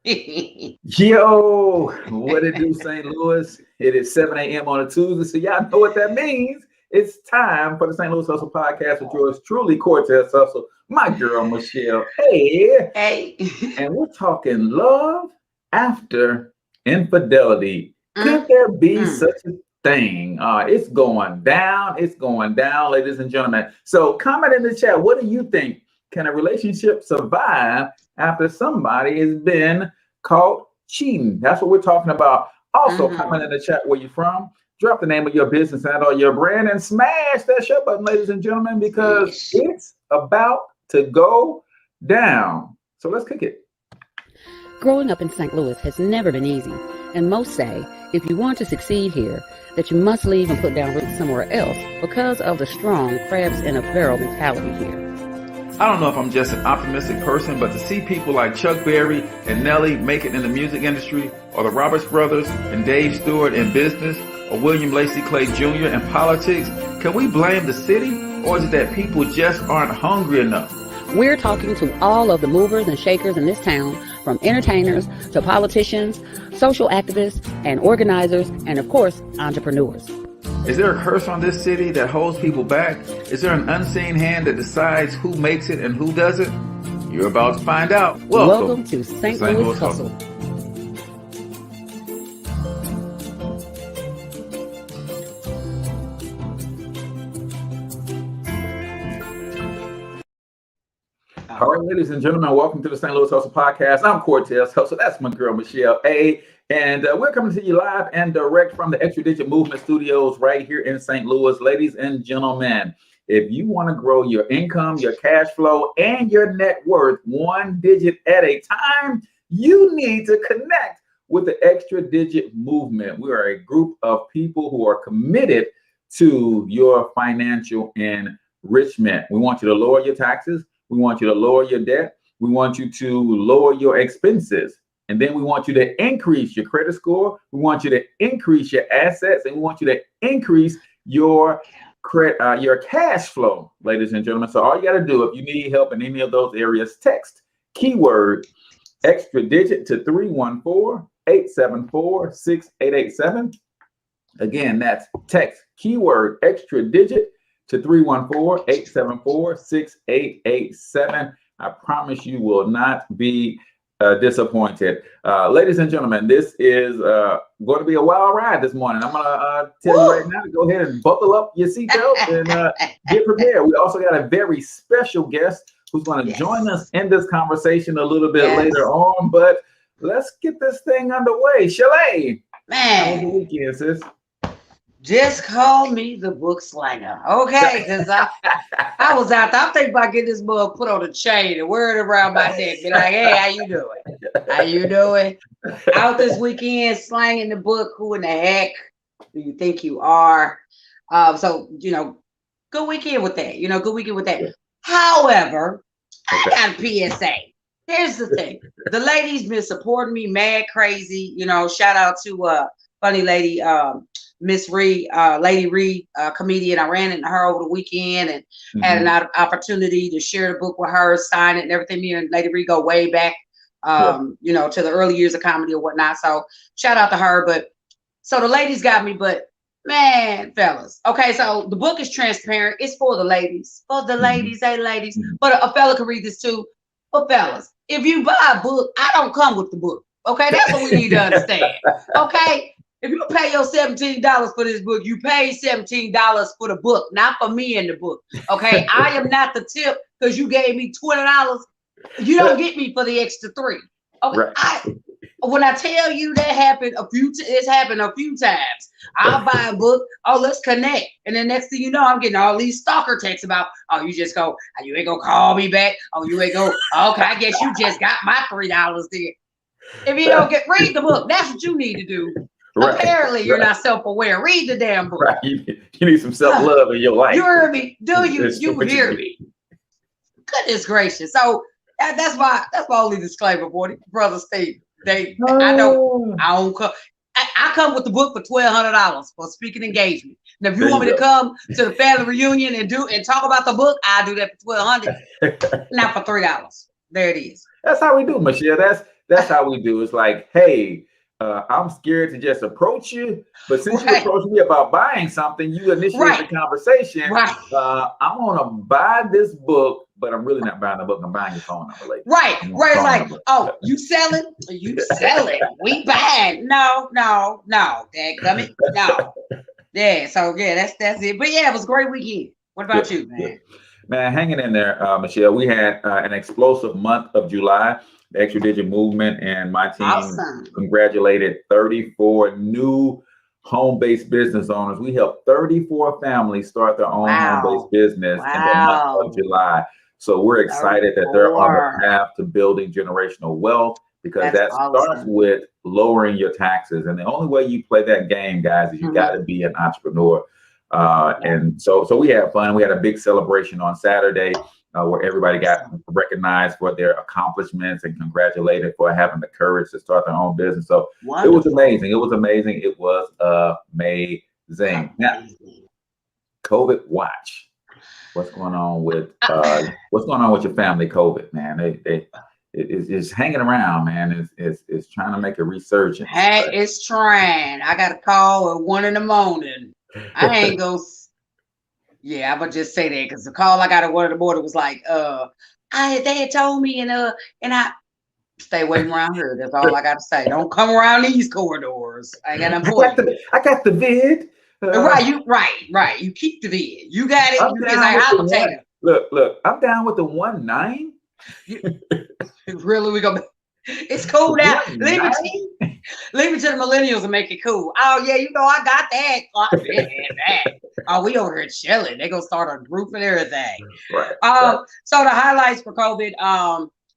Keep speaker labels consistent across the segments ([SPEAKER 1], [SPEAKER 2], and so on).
[SPEAKER 1] Yo, what it do, St. Louis? It is 7 a.m. on a Tuesday, so y'all know what that means. It's time for the St. Louis Hustle Podcast with yours truly, Cortez Hustle, my girl, Michelle. Hey,
[SPEAKER 2] Hey.
[SPEAKER 1] and we're talking love after infidelity. Could
[SPEAKER 2] Mm,
[SPEAKER 1] there be
[SPEAKER 2] mm.
[SPEAKER 1] such a thing? It's going down. It's going down, ladies and gentlemen. So comment in the chat. What do you think? Can a relationship survive after somebody has been caught cheating? That's what we're talking about. Also, comment in
[SPEAKER 2] Mhm.
[SPEAKER 1] the chat where you're from. Drop the name of your business and or your brand and smash that share button, ladies and gentlemen, because
[SPEAKER 2] Smash.
[SPEAKER 1] it's about to go down. So let's kick it.
[SPEAKER 3] Growing up in St. Louis has never been easy, and most say if you want to succeed here, that you must leave and put down roots somewhere else because of the strong crabs in a barrel mentality here.
[SPEAKER 1] I don't know if I'm just an optimistic person, but to see people like Chuck Berry and Nelly make it in the music industry, or the Roberts brothers and Dave Stewart in business, or William Lacey Clay Jr. in politics, can we blame the city, or is it that people just aren't hungry enough?
[SPEAKER 3] We're talking to all of the movers and shakers in this town, from entertainers to politicians, social activists and organizers, and of course, entrepreneurs.
[SPEAKER 1] Is there a curse on this city that holds people back? Is there an unseen hand that decides who makes it and who doesn't? You're about to find out.
[SPEAKER 3] Welcome to St. Louis Hustle.
[SPEAKER 1] All right, ladies and gentlemen, welcome to the St. Louis Hustle Podcast. I'm Cortez Hustle. That's my girl, Michelle A. And we're coming to you live and direct from the Extra Digit Movement Studios right here in St. Louis. Ladies and gentlemen, if you want to grow your income, your cash flow, and your net worth one digit at a time, you need to connect with the Extra Digit Movement. We are a group of people who are committed to your financial enrichment. We want you to lower your taxes. We want you to lower your debt. We want you to lower your expenses. And then we want you to increase your credit score. We want you to increase your assets. And we want you to increase your cash flow, ladies and gentlemen. So all you got to do, if you need help in any of those areas, text keyword extra digit to 314-874-6887. Again, that's text keyword extra digit to 314-874-6887. I promise you will not be disappointed. Ladies and gentlemen, this is going to be a wild ride this morning. I'm going to tell you right now to go ahead and buckle up your seatbelt and get prepared. We also got a very special guest who's going to join us in this conversation a little bit later on. But let's get this thing underway. Chalet, how was the weekend, sis?
[SPEAKER 2] Just call me the book slinger, okay? Because I was out there. I'm thinking about getting this mug put on a chain and wear it around my neck. Be like, hey, how you doing? How you doing? Out this weekend slanging the book. Who in the heck do you think you are? So, good weekend with that. Good weekend with that. However, I got a PSA. Here's the thing. The ladies been supporting me mad crazy. Shout out to funny lady, Miss Reed, Lady Reed, comedian. I ran into her over the weekend and had an opportunity to share the book with her, sign it and everything. Me and Lady Reed go way back, to the early years of comedy or whatnot. So shout out to her. But so the ladies got me, but man, fellas. Okay, so the book is transparent. It's for the ladies. For the ladies, hey ladies. But a fella can read this too. But fellas, if you buy a book, I don't come with the book. Okay, that's what we need to understand. Okay. If you pay your $17 for this book, you pay $17 for the book, not for me in the book. Okay, I am not the tip because you gave me $20. You don't get me for the extra $3. Okay, right. When I tell you that happened it's happened a few times. I'll buy a book. Oh, let's connect, and then next thing you know, I'm getting all these stalker texts about, oh, you just go, you ain't gonna call me back. Oh, you ain't go. Okay, I guess you just got my $3 there. If you don't read the book, that's what you need to do. Right, apparently, you're not self-aware. Read the damn book.
[SPEAKER 1] Right. You need some self-love in your life.
[SPEAKER 2] You hear me? Do you? You hear me? Goodness gracious! So that's my only disclaimer, boy. Brother Steve, I don't come. I come with the book for $1,200 for speaking engagement. And if you want me to come to the family reunion and talk about the book, I'll do that for $1,200, not for $3. There it is.
[SPEAKER 1] That's how we do, Michelle. That's how we do. It's like, hey, I'm scared to just approach you, but since you
[SPEAKER 2] Right.
[SPEAKER 1] approached me about buying something, you initiate the
[SPEAKER 2] Right.
[SPEAKER 1] conversation.
[SPEAKER 2] Right.
[SPEAKER 1] I want to buy this book, but I'm really not buying the book. I'm buying your phone number later.
[SPEAKER 2] Right. Right. It's like,
[SPEAKER 1] Number.
[SPEAKER 2] oh, you selling? You selling? We buying? No. Dadgummit, no. Yeah. So yeah, that's it. But yeah, it was a great weekend. What about you, man?
[SPEAKER 1] Good. Man, hanging in there, Michelle. We had an explosive month of July. The Extra Digit Movement and my team congratulated 34 new home-based business owners. We helped 34 families start their own home-based business in the month of July. So we're excited that they're on the path to building generational wealth, because that starts with lowering your taxes. And the only way you play that game, guys, is you got to be an entrepreneur. And so we had fun. We had a big celebration on Saturday where everybody got recognized for their accomplishments and congratulated for having the courage to start their own business. So it was amazing. It was amazing. It was amazing. Now, COVID watch. What's going on with your family? COVID, man. It's hanging around, man. It's trying to make a resurgence.
[SPEAKER 2] Hey, it's trying. I got a call at 1 a.m. I ain't gonna. Yeah, I'm gonna just say that because the call I got at 1 a.m. was like, they had told me, and I stay away from around here. That's all I gotta say. Don't come around these corridors. I ain't got no point.
[SPEAKER 1] I got the vid.
[SPEAKER 2] Right. You keep the vid. You got it. You get like hot potato.
[SPEAKER 1] Look. I'm down with the 1-9.
[SPEAKER 2] Really, we gonna. It's cool now. Leave it to the millennials and make it cool. Oh yeah, I got that. Oh, we over here chilling. They gonna start a group and everything.
[SPEAKER 1] Right.
[SPEAKER 2] So the highlights for COVID.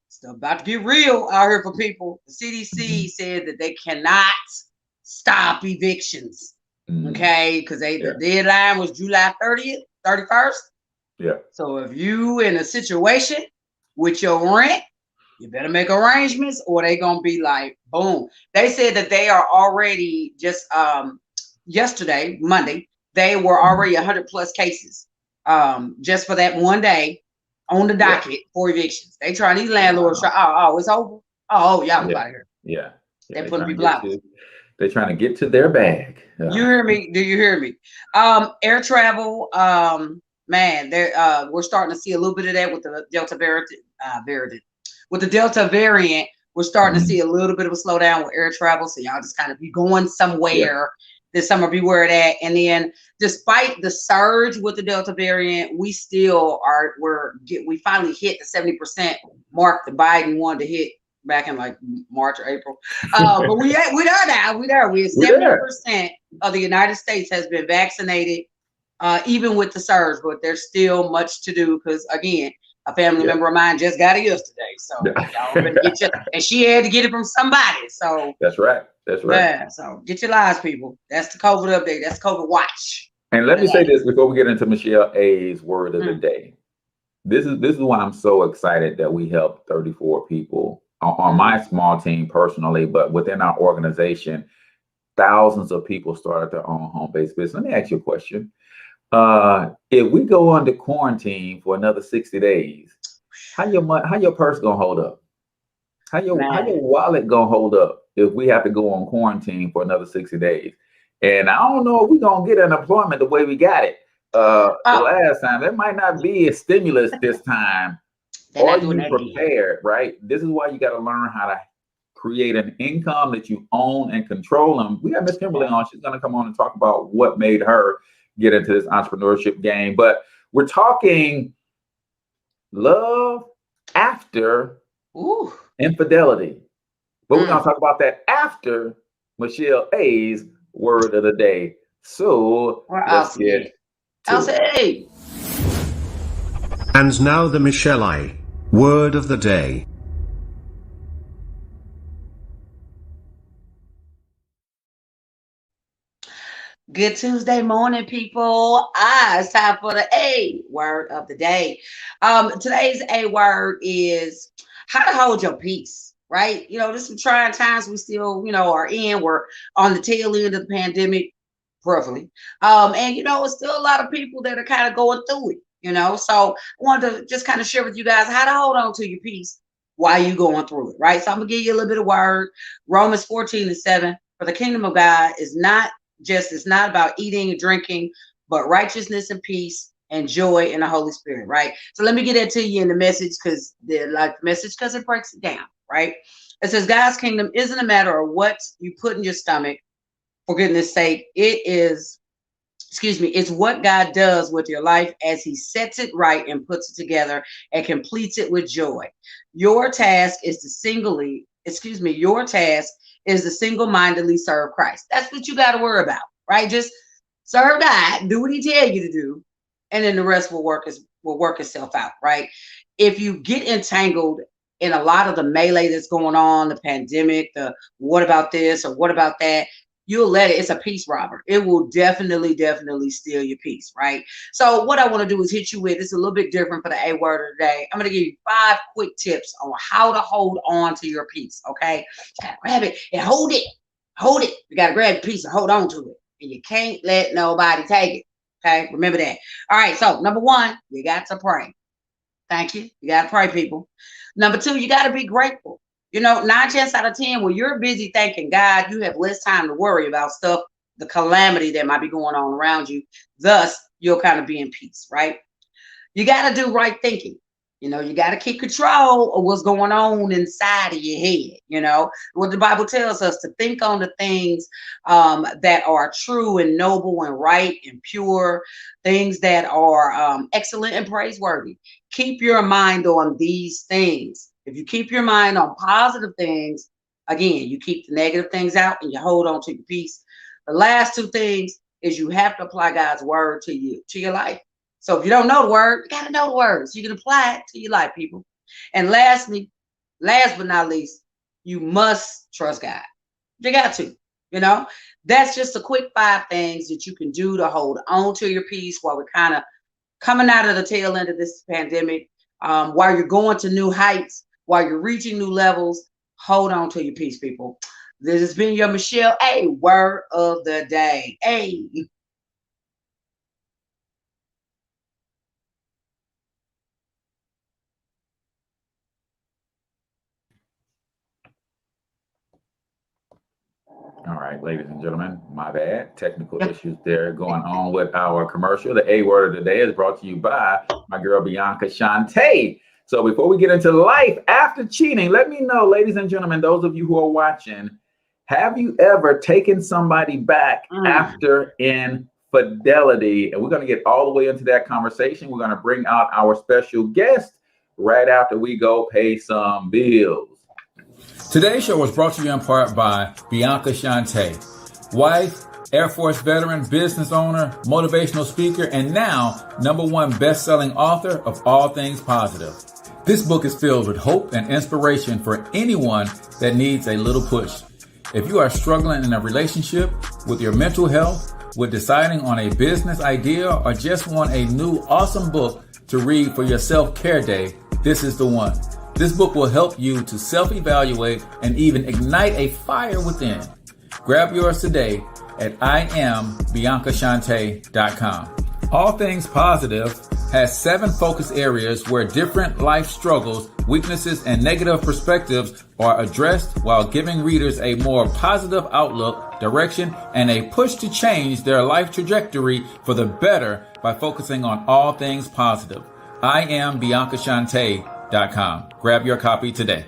[SPEAKER 2] Still about to get real out here for people. The CDC said that they cannot stop evictions. Okay, because the deadline was July 30th, 31st.
[SPEAKER 1] Yeah.
[SPEAKER 2] So if you in a situation with your rent, you better make arrangements or they gonna be like, boom. They said that they are already just yesterday, Monday, they were already 100 plus cases just for that one day on the docket for evictions. They trying, these landlords try, it's over. Y'all out of here.
[SPEAKER 1] Yeah.
[SPEAKER 2] They putting people out.
[SPEAKER 1] They're trying to get to their bag.
[SPEAKER 2] You hear me? Do you hear me? Air travel, man, we're starting to see a little bit of that with the Delta variant. With the Delta variant, we're starting to see a little bit of a slowdown with air travel. So y'all just kind of be going somewhere this summer, beware of that. And then despite the surge with the Delta variant, we still we finally hit the 70% mark that Biden wanted to hit back in like March or April. But we are now. We're 70% of the United States has been vaccinated, even with the surge, but there's still much to do because again, a family member of mine just got it yesterday. So y'all better get your, and she had to get it from somebody. So
[SPEAKER 1] that's right.
[SPEAKER 2] Yeah, so get your lives, people. That's the COVID update. That's COVID watch.
[SPEAKER 1] And let me say this before we get into Michelle A's word of the day. This is why I'm so excited that we helped 34 people on my small team personally, but within our organization, thousands of people started their own home-based business. Let me ask you a question. If we go under quarantine for another 60 days, how your purse gonna hold up? How your wallet gonna hold up if we have to go on quarantine for another 60 days? And I don't know if we're gonna get unemployment the way we got it the last time. There might not be a stimulus this time. Are you prepared, right? This is why you got to learn how to create an income that you own and control. And we got Miss Kimberly on. She's gonna come on and talk about what made her get into this entrepreneurship game. But we're talking love after infidelity. But we're gonna talk about that after Michelle A's word of the day. So let's get to it.
[SPEAKER 4] And now the Michelle I word of the day.
[SPEAKER 2] Good Tuesday morning, people. It's time for the A word of the day. Today's A word is how to hold your peace, right? There's some trying times we still, are in. We're on the tail end of the pandemic, roughly. And, it's still a lot of people that are kind of going through it, So I wanted to just kind of share with you guys how to hold on to your peace while you going through it, right? So I'm gonna give you a little bit of word. Romans 14:7. For the kingdom of God is it's not about eating and drinking, but righteousness and peace and joy in the Holy Spirit, right? So let me get that to you in the message because it breaks it down, right? It says God's kingdom isn't a matter of what you put in your stomach, for goodness sake. It's what God does with your life as he sets it right and puts it together and completes it with joy. Your task is to single-mindedly serve Christ. That's what you got to worry about, right? Just serve God, do what he tell you to do, and then the rest will work itself out, right? If you get entangled in a lot of the melee that's going on, the pandemic, the what about this or what about that, you'll let it. It's a peace robber. It will definitely steal your peace, right? So what I want to do is hit you with, it's a little bit different for the A word of the day. I'm going to give you 5 quick tips on how to hold on to your peace, okay? Grab it and hold it. Hold it. You got to grab your peace and hold on to it. And you can't let nobody take it, okay? Remember that. All right, so number 1, you got to pray. Thank you. You got to pray, people. Number 2, you got to be grateful. 9 chances out of 10, when you're busy thanking God, you have less time to worry about stuff, the calamity that might be going on around you. Thus, you'll kind of be in peace, right? You got to do right thinking. You got to keep control of what's going on inside of your head. What the Bible tells us to think on the things that are true and noble and right and pure, things that are excellent and praiseworthy. Keep your mind on these things. If you keep your mind on positive things, again, you keep the negative things out and you hold on to your peace. The last 2 things is you have to apply God's word to your life. So if you don't know the word, you got to know the words. You can apply it to your life, people. And last but not least, you must trust God. You got to, that's just a quick 5 things that you can do to hold on to your peace while we're kind of coming out of the tail end of this pandemic, while you're going to new heights, while you're reaching new levels. Hold on to your peace, people. This has been your Michelle A. Word of the Day. Hey.
[SPEAKER 1] All right, ladies and gentlemen, my bad. Technical issues there going on with our commercial. The A word of the day is brought to you by my girl, Bianca Shante. So before we get into life after cheating, let me know, ladies and gentlemen, those of you who are watching, have you ever taken somebody back after infidelity? And we're going to get all the way into that conversation. We're going to bring out our special guest right after we go pay some bills. Today's show was brought to you in part by Bianca Shante, wife, Air Force veteran, business owner, motivational speaker, and now #1 best-selling author of All Things Positive. This book is filled with hope and inspiration for anyone that needs a little push. If you are struggling in a relationship, with your mental health, with deciding on a business idea, or just want a new awesome book to read for your self-care day, this is the one. This book will help you to self-evaluate and even ignite a fire within. Grab yours today at IamBiancaShante.com. All Things Positive has 7 focus areas where different life struggles, weaknesses, and negative perspectives are addressed while giving readers a more positive outlook, direction, and a push to change their life trajectory for the better by focusing on all things positive. IamBiancaShante.com. Grab your copy today.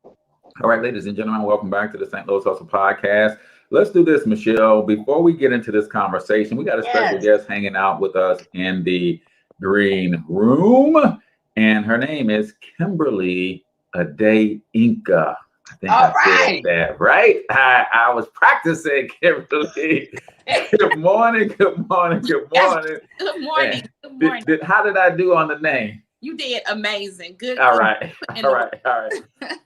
[SPEAKER 1] All right, ladies and gentlemen, welcome back to the St. Louis Hustle Podcast. Let's do this, Michelle. Before we get into this conversation, we got a special guest hanging out with us in the green room, and her name is Kimberly Adeyinka. I think said that right. I was practicing, Kimberly. Good morning. Good morning. Good morning.
[SPEAKER 5] Good morning. Good morning.
[SPEAKER 1] How did I do on the name?
[SPEAKER 5] You did amazing. Good.
[SPEAKER 1] All right.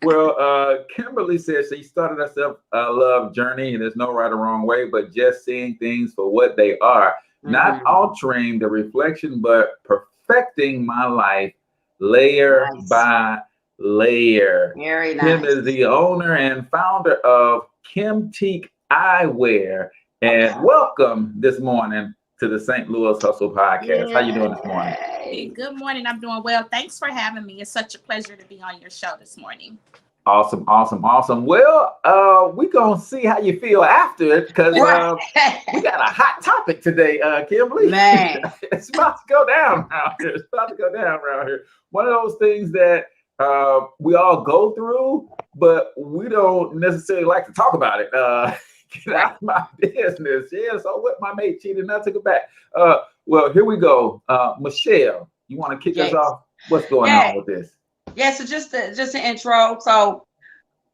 [SPEAKER 1] Well, Kimberly says she started her self-love journey, and there's no right or wrong way, but just seeing things for what they are, not altering the reflection, but perfecting my life layer by layer.
[SPEAKER 2] Very nice.
[SPEAKER 1] Kim is the owner and founder of Kimtique Eyewear. And welcome this morning, to the St. Louis Hustle Podcast. How you doing this morning?
[SPEAKER 5] Hey, good morning. I'm doing well. Thanks for having me. It's such a pleasure to be on your show this morning.
[SPEAKER 1] Awesome. Well, we're going to see how you feel after it because we got a hot topic today, Kimberly.
[SPEAKER 2] Man.
[SPEAKER 1] It's about to go down around here. One of those things that we all go through, but we don't necessarily like to talk about it. Get out of my business. Yeah, so what, my mate cheated and I took it back. Well, here we go. Michelle, you want to kick us off? What's going on with this?
[SPEAKER 2] Yeah, so just an intro. So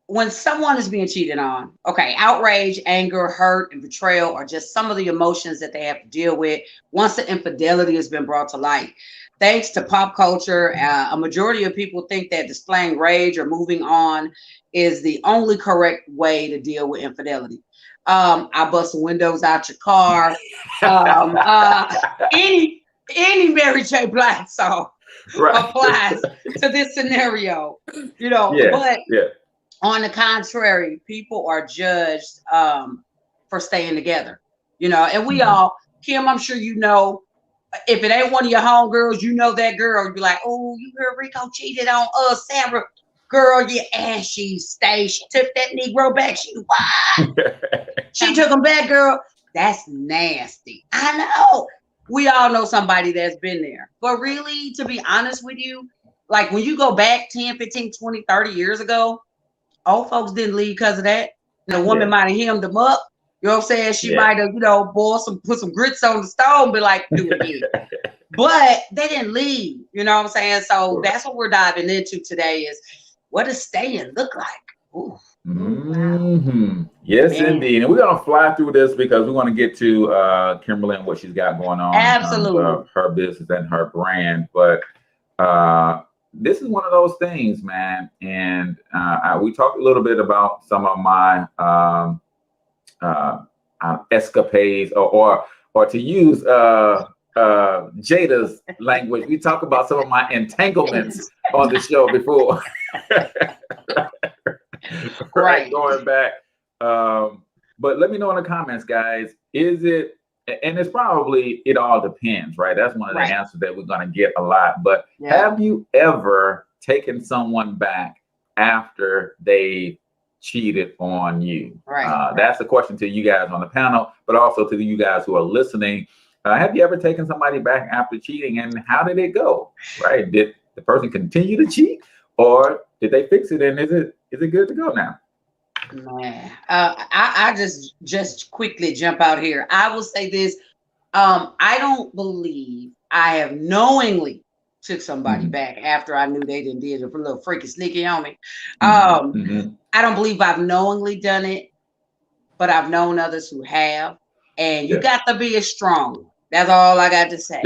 [SPEAKER 2] when someone is being cheated on, okay, outrage, anger, hurt, and betrayal are just some of the emotions that they have to deal with once the infidelity has been brought to light. Thanks to pop culture, a majority of people think that displaying rage or moving on is the only correct way to deal with infidelity. I bust the windows out your car. Any Mary J. Blige song applies to this scenario, but on the contrary, people are judged for staying together, and we all, Kim, I'm sure if it ain't one of your homegirls, that girl, you'd be like, oh, you heard Rico cheated on us, Sandra. Girl, yeah, and she stayed. She took that Negro back. She took him back, girl. That's nasty. I know. We all know somebody that's been there. But really, to be honest with you, like when you go back 10, 15, 20, 30 years ago, old folks didn't leave because of that. The woman might have hemmed them up. You know what I'm saying? She might have, put some grits on the stove and be like, do it again. But they didn't leave. You know what I'm saying? So that's what we're diving into today is, what does staying look like? Ooh.
[SPEAKER 1] Yes, indeed. And we're going to fly through this because we want to get to Kimberly and what she's got going on.
[SPEAKER 2] Absolutely.
[SPEAKER 1] Her business and her brand. But this is one of those things, man. And we talked a little bit about some of my escapades or to use Jada's language, we talk about some of my entanglements on the show before. Right, going back. But let me know in the comments, guys. Is it, and it's probably, it all depends, right? That's one of the answers that we're going to get a lot. But have you ever taken someone back after they cheated on you? That's the question to you guys on the panel, but also to you guys who are listening. Have you ever taken somebody back after cheating, and how did it go? Right? Did the person continue to cheat, or did they fix it? And is it good to go now?
[SPEAKER 2] Man, I just quickly jump out here. I will say this: I don't believe I have knowingly took somebody back after I knew they did a little freaky sneaky on me. I don't believe I've knowingly done it, but I've known others who have. And you got to be strong. That's all I got to say.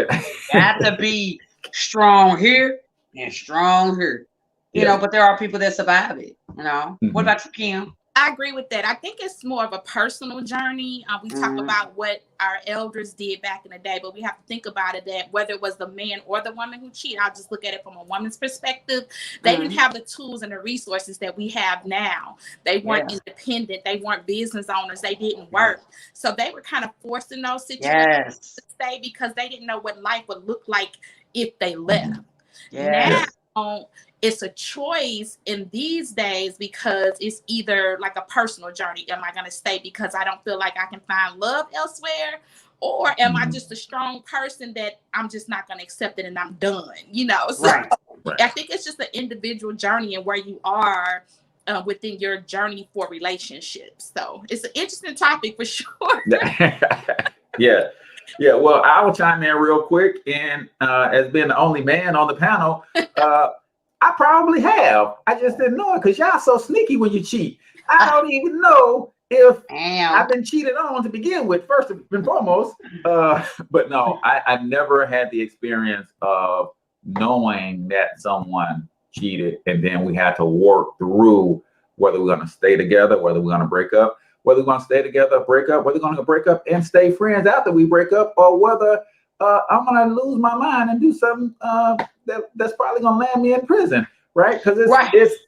[SPEAKER 2] Got to be strong here and strong here. But there are people that survive it. What about you, Kim?
[SPEAKER 5] I agree with that. I think it's more of a personal journey. We talk about what our elders did back in the day, but we have to think about it that whether it was the man or the woman who cheated, I'll just look at it from a woman's perspective. They didn't have the tools and the resources that we have now. They weren't independent. They weren't business owners. They didn't work. So they were kind of forced in those situations to stay because they didn't know what life would look like if they left. Now, it's a choice in these days because it's either like a personal journey. Am I going to stay because I don't feel like I can find love elsewhere? Or am I just a strong person that I'm just not going to accept it and I'm done? So I think it's just an individual journey and where you are within your journey for relationships. So it's an interesting topic for sure.
[SPEAKER 1] Yeah. Well, I will chime in real quick. And as being the only man on the panel, I probably have. I just didn't know it because y'all so sneaky when you cheat. I don't even know if I've been cheated on to begin with, first and foremost. But no, I've never had the experience of knowing that someone cheated and then we had to work through whether we're going to stay together, whether we're going to break up, whether we're going to stay together, break up, whether we're going to break up and stay friends after we break up, or whether I'm going to lose my mind and do something that's probably going to land me in prison, right? Because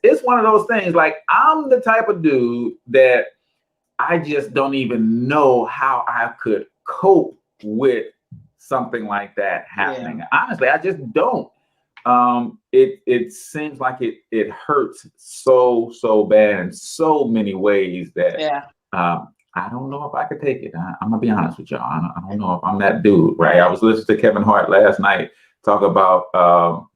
[SPEAKER 1] it's one of those things. Like, I'm the type of dude that I just don't even know how I could cope with something like that happening. Honestly, I just don't. It seems like it hurts so bad in so many ways that I don't know if I could take it. I'm gonna be honest with y'all. I don't know if I'm that dude, right? I was listening to Kevin Hart last night talk about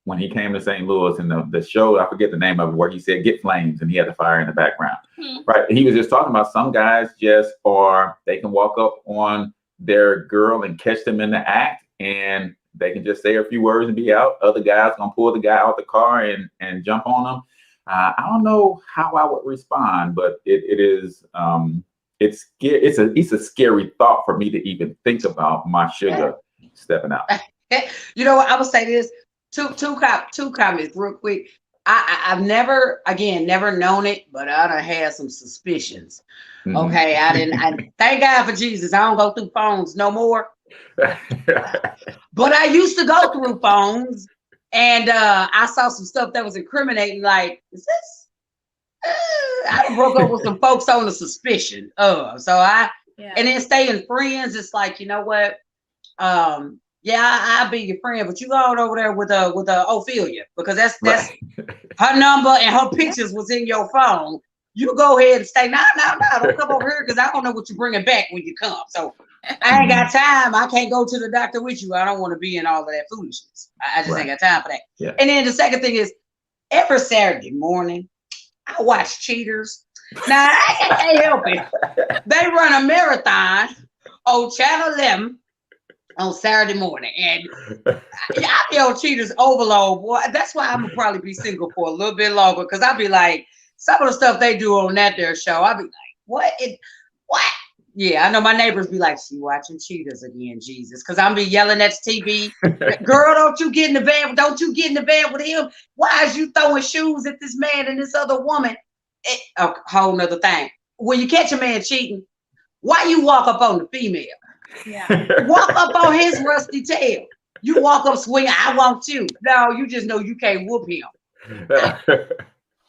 [SPEAKER 1] when he came to St. Louis and the show, I forget the name of it, where he said "get flames" and he had the fire in the background. Right? He was just talking about some guys they can walk up on their girl and catch them in the act, and they can just say a few words and be out. Other guys gonna pull the guy out the car and jump on them. I don't know how I would respond, but it's a scary thought for me to even think about my sugar stepping out.
[SPEAKER 2] You know what? I would say this. Two comments real quick. I've never known it, but I done had some suspicions. Okay, I thank God for Jesus. I don't go through phones no more. But I used to go through phones, and I saw some stuff that was incriminating. Like, is this? I broke up with some folks on the suspicion. And then staying friends. It's like, you know what? I'll be your friend, but you go over there with Ophelia, because that's her number and her pictures was in your phone. You go ahead and stay. No, don't come over here, because I don't know what you're bringing back when you come. So I ain't got time. I can't go to the doctor with you. I don't want to be in all of that foolishness. I just ain't got time for that. Yeah. And then the second thing is, every Saturday morning, I watch Cheaters. Now, I can't help it. They run a marathon on Channel 11 on Saturday morning, and I be on Cheaters overload, boy. That's why I'm gonna probably be single for a little bit longer, because I'll be like, some of the stuff they do on their show, I'll be like, what? Yeah, I know my neighbors be like, she watching Cheaters again, Jesus, because I'm be yelling at the TV, girl, don't you get in the van with him. Why is you throwing shoes at this man and this other woman? A whole nother thing. When you catch a man cheating, why you walk up on the female? Yeah. Walk up on his rusty tail. You walk up swinging, I want you. No, you just know you can't whoop him.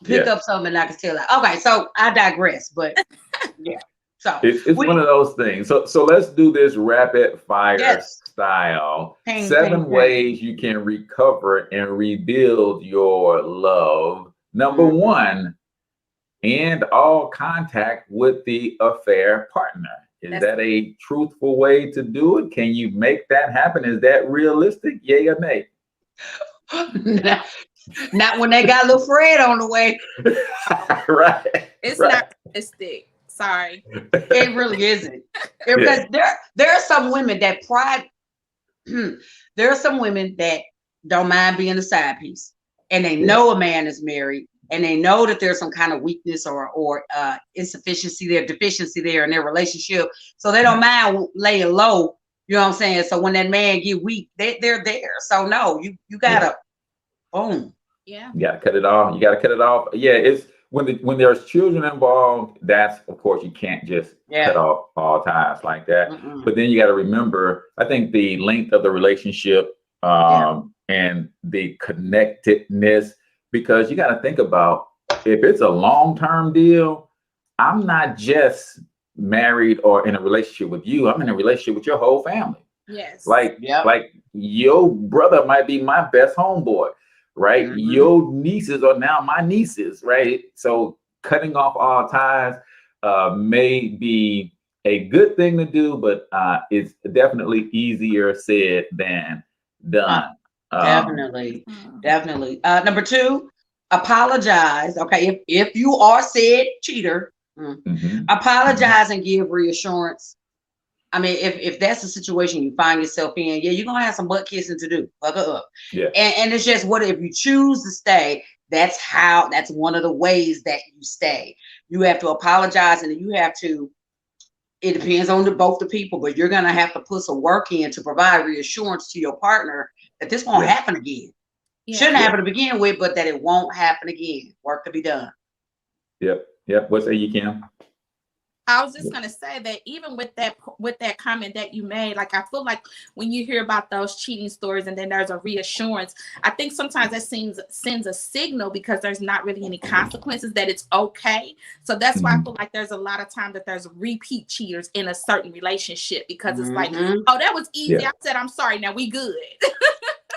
[SPEAKER 2] Pick up something and knock his tail out. Okay, so I digress, but yeah. So
[SPEAKER 1] it's one of those things. So let's do this rapid fire style. 7 ways you can recover and rebuild your love. Number 1, end all contact with the affair partner. Is that a truthful way to do it? Can you make that happen? Is that realistic? Yay or nay?
[SPEAKER 2] Not when they got little Fred on the way.
[SPEAKER 1] Right.
[SPEAKER 5] It's not realistic. Sorry.
[SPEAKER 2] It really isn't. Because there are some women that there are some women that don't mind being a side piece, and they know a man is married, and they know that there's some kind of weakness or insufficiency there, deficiency there in their relationship. So they don't mind laying low. You know what I'm saying? So when that man get weak, they're there. So no, you gotta boom.
[SPEAKER 5] Yeah.
[SPEAKER 1] You gotta cut it off. Yeah, it's when there's children involved, that's, of course, you can't just cut off all ties like that. But then you got to remember, I think the length of the relationship and the connectedness, because you got to think about, if it's a long-term deal, I'm not just married or in a relationship with you. I'm in a relationship with your whole family.
[SPEAKER 5] Yes.
[SPEAKER 1] Like your brother might be my best homeboy. Right. Your nieces are now my nieces. Right. So cutting off all ties may be a good thing to do, but it's definitely easier said than done.
[SPEAKER 2] Definitely. Number 2, apologize. Okay. If you are said cheater, apologize and give reassurance. I mean, if that's the situation you find yourself in, you're gonna have some butt kissing to do. Fuck up. Yeah. And it's just, what if you choose to stay? That's one of the ways that you stay. You have to apologize, and you have to. It depends on both the people, but you're gonna have to put some work in to provide reassurance to your partner that this won't happen again. Shouldn't happen to begin with, but that it won't happen again. Work to be done.
[SPEAKER 1] Yep. What say you, Kim?
[SPEAKER 5] I was just gonna say that even with that comment that you made, like I feel like when you hear about those cheating stories and then there's a reassurance, I think sometimes that sends a signal because there's not really any consequences that it's okay. So that's why I feel like there's a lot of time that there's repeat cheaters in a certain relationship because it's like, oh, that was easy. I said I'm sorry. Now we good.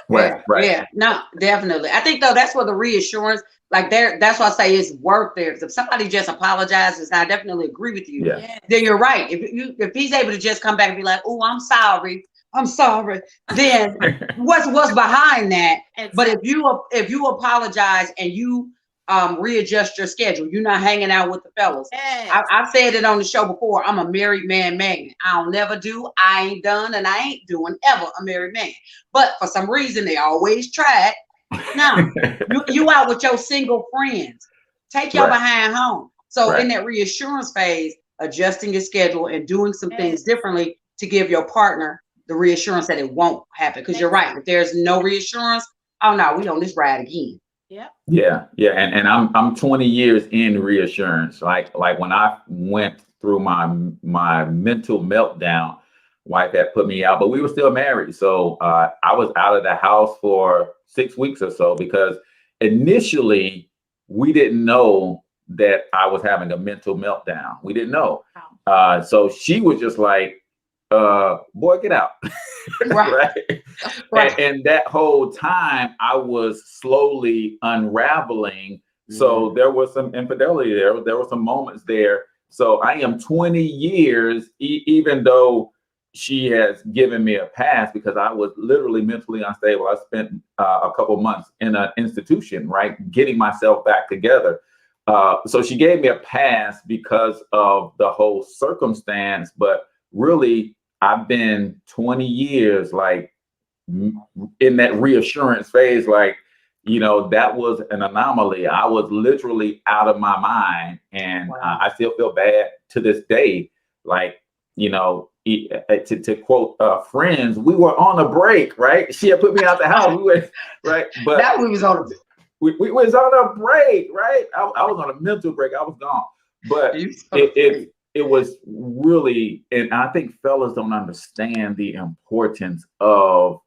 [SPEAKER 1] Right.
[SPEAKER 2] Yeah, no, definitely. I think though that's where the reassurance, like that's why I say it's worth there. Because if somebody just apologizes, and I definitely agree with you, then you're right. If he's able to just come back and be like, "Oh, I'm sorry," then what's behind that? Exactly. But if you apologize and you readjust your schedule, you're not hanging out with the fellas. Yes. I've said it on the show before. I'm a married man magnet. I'll never do, I ain't done, and I ain't doing ever a married man. But for some reason, they always try it. Now, you out with your single friends. Take your behind home. So in that reassurance phase, adjusting your schedule and doing some things differently to give your partner the reassurance that it won't happen. Because you're right. If there's no reassurance, oh no, we on this ride again.
[SPEAKER 1] Yeah. And I'm 20 years in reassurance. Like when I went through my mental meltdown, wife had put me out, but we were still married. So I was out of the house for 6 weeks or so because initially we didn't know that I was having a mental meltdown. We didn't know. So she was just like, boy, get out. Right. And that whole time I was slowly unraveling. So there was some infidelity there. There were some moments there. So I am 20 years, even though she has given me a pass because I was literally mentally unstable. I spent a couple months in an institution, right, getting myself back together. So she gave me a pass because of the whole circumstance. But really, I've been 20 years like in that reassurance phase, like, you know, that was an anomaly. I was literally out of my mind. And I still feel bad to this day. Like, you know, to quote Friends, we were on a break, right? She had put me out the house. We were, right? But
[SPEAKER 2] that we was on a
[SPEAKER 1] we was on a break, right? I was on a mental break. I was gone. But it was really, and I think fellas don't understand the importance of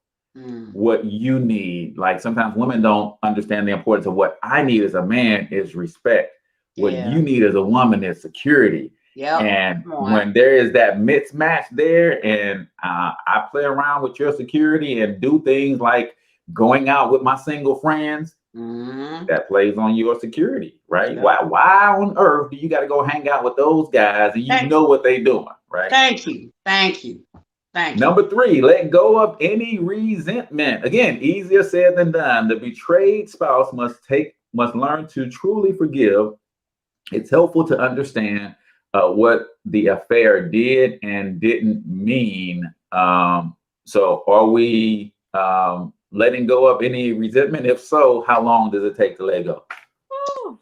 [SPEAKER 1] what you need. Like sometimes women don't understand the importance of what I need as a man is respect. What you need as a woman is security. And when there is that mismatch there, and I play around with your security and do things like going out with my single friends, that plays on your security, right? Why on earth do you got to go hang out with those guys and you know what they doing, right?
[SPEAKER 2] Thank you.
[SPEAKER 1] Number 3, let go of any resentment. Again, easier said than done. The betrayed spouse must learn to truly forgive. It's helpful to understand what the affair did and didn't mean. So are we letting go of any resentment? If so, how long does it take to let go? Oh,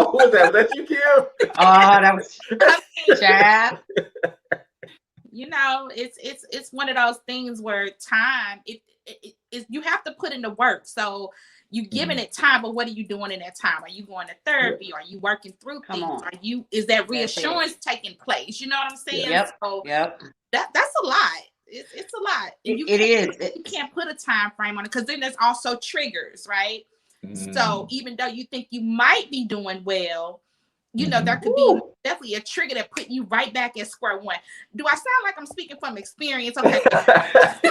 [SPEAKER 1] who was that? Was that you, Kim?
[SPEAKER 2] Oh, that was Chad.
[SPEAKER 5] You know, it's one of those things where time, you have to put in the work. So you giving it time, but what are you doing in that time? Are you going to therapy? Are you working through things? Is that reassurance taking place? You know what I'm saying? So that's a lot. It's a lot. And you can't put a time frame on it because then there's also triggers, right? So even though you think you might be doing well, you know, there could be definitely a trigger that put you right back at square one. Do I sound like I'm speaking from experience? Okay.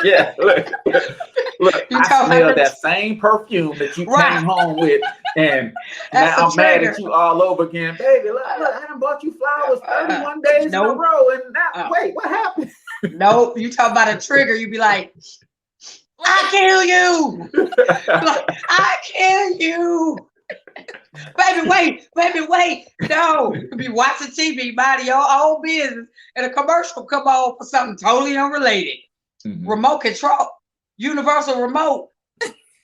[SPEAKER 1] Yeah, look, I smell that same perfume that you came home with, and now I'm mad at you all over again. Baby, look, I done bought you flowers 31 days in a row, and now, wait, what happened?
[SPEAKER 2] Nope, you talk about a trigger, you be like, I kill you. I kill you. Baby, wait. No, you be watching TV, minding your own business, and a commercial come on for something totally unrelated. Remote control, universal remote.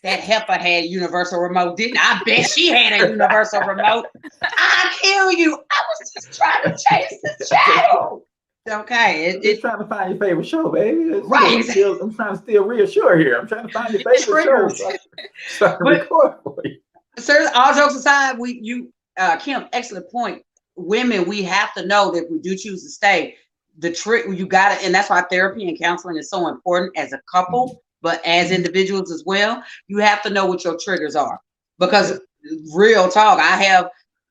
[SPEAKER 2] That heifer had universal remote, didn't I? Bet she had a universal remote. I kill you. I was just trying to chase the channel. Okay, it's
[SPEAKER 1] trying to find your favorite show, baby.
[SPEAKER 2] Right.
[SPEAKER 1] I'm trying to still reassure here. I'm trying to find your favorite show. So I can record for you.
[SPEAKER 2] Sir, all jokes aside, Kim, excellent point. women, we have to know that if we do choose to stay, the trick you got to, and that's why therapy and counseling is so important as a couple, but as individuals as well. You have to know what your triggers are, because real talk, I have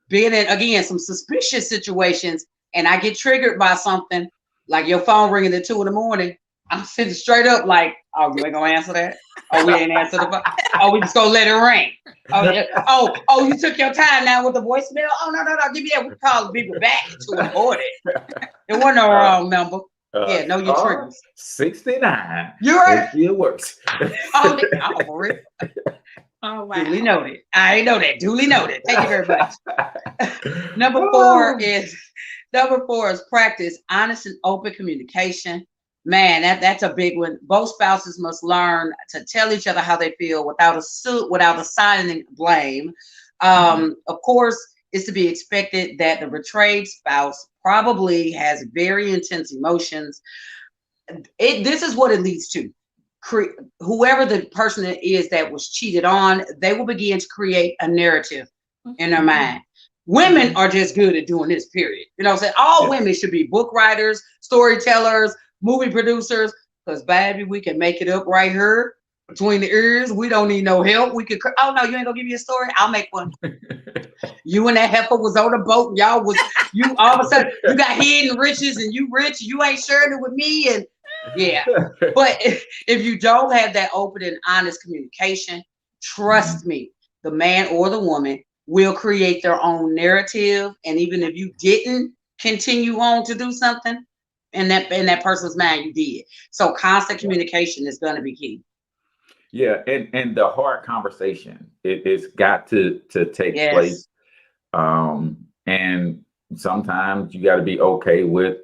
[SPEAKER 2] been in, again, some suspicious situations, and I get triggered by something like your phone ringing at 2 a.m. I'm sitting straight up like, oh, you ain't gonna answer that? Oh, we ain't answer the phone. Oh, we just gonna let it ring. Oh, yeah. Oh, you took your time now with the voicemail. Oh, no, give me that. We call people back at 2 a.m. It wasn't no wrong number. Yeah, know your triggers.
[SPEAKER 1] 69.
[SPEAKER 2] You're right.
[SPEAKER 1] It works.
[SPEAKER 2] Oh, for real.
[SPEAKER 5] Oh, wow.
[SPEAKER 2] Duly noted. I ain't know that. Duly noted. Thank you very much. Number four is practice honest and open communication. Man, that's a big one. Both spouses must learn to tell each other how they feel without assigning blame. Of course, it's to be expected that the betrayed spouse probably has very intense emotions. This is what it leads to. Whoever the person is that was cheated on, they will begin to create a narrative in their mind. Women are just good at doing this, period. You know what I'm saying? All women should be book writers, storytellers, movie producers, because baby, we can make it up right here between the ears. We don't need no help. We could, oh no, you ain't gonna give me a story? I'll make one. You and that heifer was on a boat, and y'all was, you all of a sudden, you got hidden riches and you rich, you ain't sharing it with me, and yeah. But if you don't have that open and honest communication, trust me, the man or the woman will create their own narrative. And even if you didn't continue on to do something, in that person's mind, you did. So constant communication is going to be key.
[SPEAKER 1] Yeah, and the hard conversation, it's got to take place. And sometimes you got to be okay with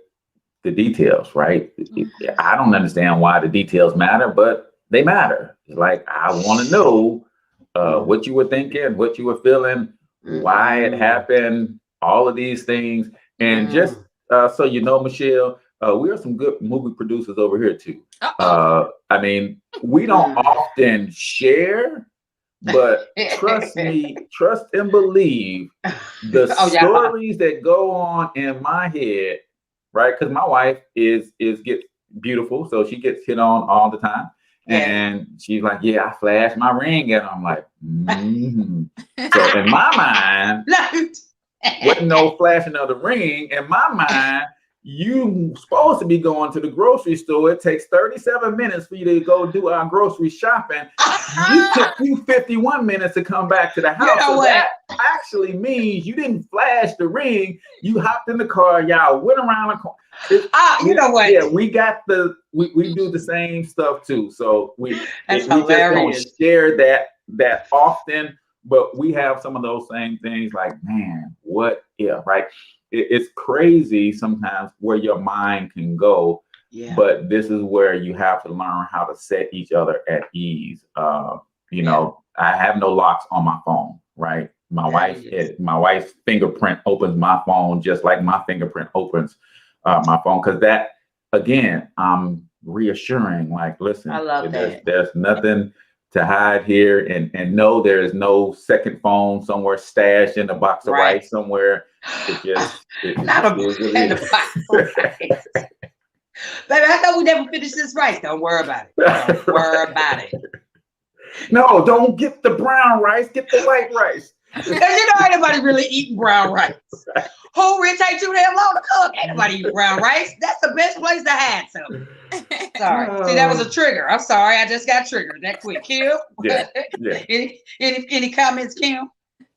[SPEAKER 1] the details, right? I don't understand why the details matter, but they matter. Like, I want to know what you were thinking, what you were feeling, why it happened, all of these things. And just so you know, Michelle, we are some good movie producers over here too. I mean, we don't often share, but trust me, trust and believe the stories that go on in my head, right? Because my wife gets beautiful, so she gets hit on all the time. And she's like, yeah, I flashed my ring, and I'm like, So in my mind, wasn't no flashing of the ring. In my mind, you supposed to be going to the grocery store. It takes 37 minutes for you to go do our grocery shopping. You took you 51 minutes to come back to the house. You know what? That actually means you didn't flash the ring. You hopped in the car. Y'all went around the corner.
[SPEAKER 2] You know what?
[SPEAKER 1] Yeah, we got we do the same stuff too. So we just don't share that often, but we have some of those same things like, man, what if, right? It's crazy sometimes where your mind can go, but this is where you have to learn how to set each other at ease. You know, I have no locks on my phone, right? My wife's fingerprint opens my phone just like my fingerprint opens my phone, because that, again, I'm reassuring, like, listen,
[SPEAKER 2] I love that.
[SPEAKER 1] There's nothing to hide here, and no, there is no second phone somewhere stashed in a box of rice somewhere.
[SPEAKER 2] Not a box of rice. Baby, I thought we never finished this rice. Don't worry about it. Don't worry about it.
[SPEAKER 1] No, don't get the brown rice. Get the white rice.
[SPEAKER 2] Because you know, ain't nobody really eating brown rice. Who it take too damn long to cook? Ain't nobody eating brown rice. That's the best place to hide something. Sorry. See, that was a trigger. I'm sorry. I just got triggered that quick. Kim? Any comments, Kim?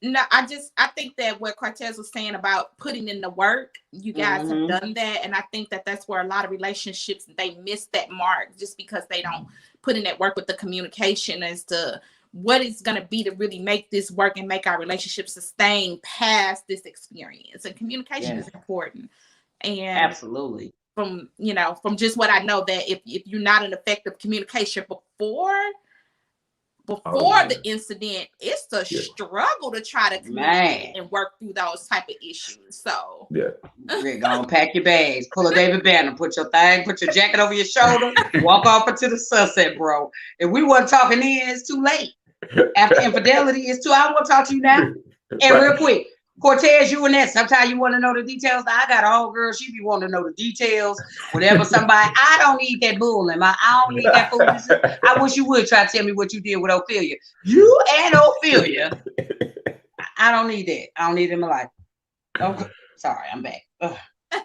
[SPEAKER 5] No, I think that what Cortez was saying about putting in the work, you guys have done that. And I think that that's where a lot of relationships, they miss that mark just because they don't put in that work with the communication as to what it's going to be to really make this work and make our relationship sustain past this experience. And communication is important. And
[SPEAKER 2] absolutely.
[SPEAKER 5] From just what I know, that if you're not an effective communication before the incident, it's a struggle to try to communicate and work through those type of issues. So
[SPEAKER 2] you're gonna pack your bags, pull a David Banner, put your jacket over your shoulder, walk off into the sunset, bro. If we wasn't talking then, it's too late. After infidelity, it's too. I want to talk to you now. And real quick, Cortez, you and that. Sometimes you want to know the details. Now, I got a whole girl. She be wanting to know the details. Whenever somebody, I don't need that bull in my. I don't need that foolishness. I wish you would try to tell me what you did with Ophelia. You and Ophelia. I don't need that. I don't need it in my life. Okay. Sorry, I'm back. Ugh.
[SPEAKER 1] All